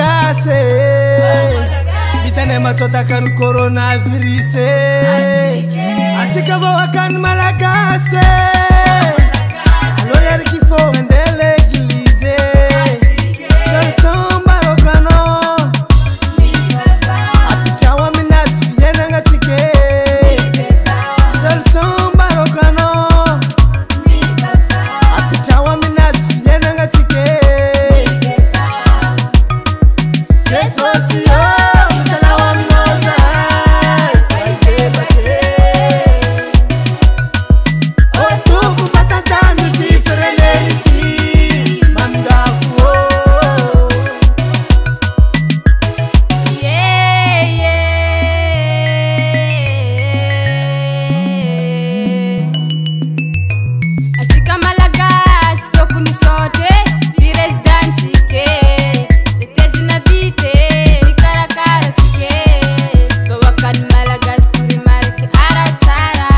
Malagasy Vitane matota kan coronavirus Atika vawa kan Malagasy Alo yari kifo ndele gilize Salson barokano Apitawa minas fiena ngatike Salson barokano Apitawa minas fiena ngatike Tesosio mtalawa mnoza Baike bake Otubu matatani difereneliti Mandafu Atika Malagasy tokony sote Pirezidantsy ke Setezina vite Mikarakara tsike Bawakany Malagasy turimarika aratsara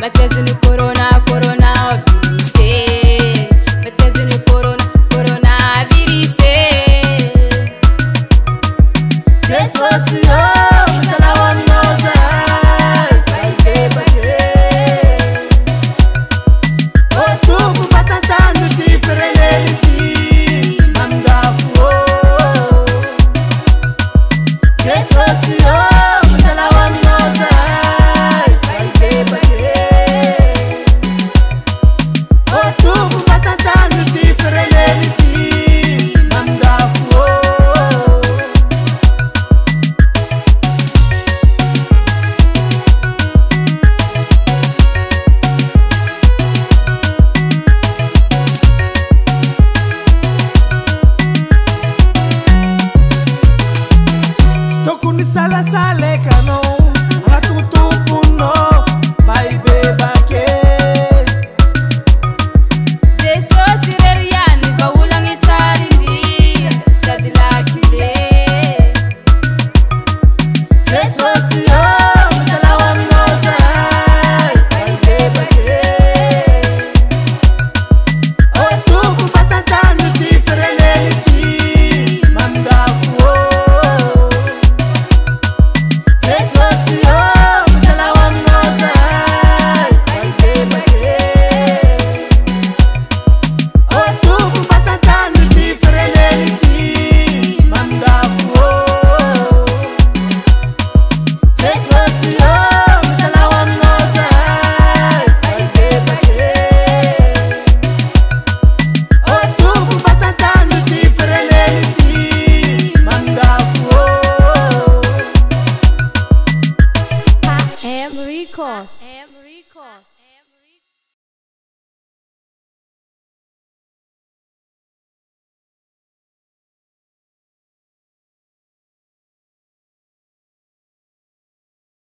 Mateziny corona virus Mateziny corona virus Tesosio mtalawa mnoza Baike bake Otubu matatani difereneliti Mandafu Tesosio mtalawa mnoza Baike bake Otubu matatani difereneliti Mandafu Stokuni sala sale kano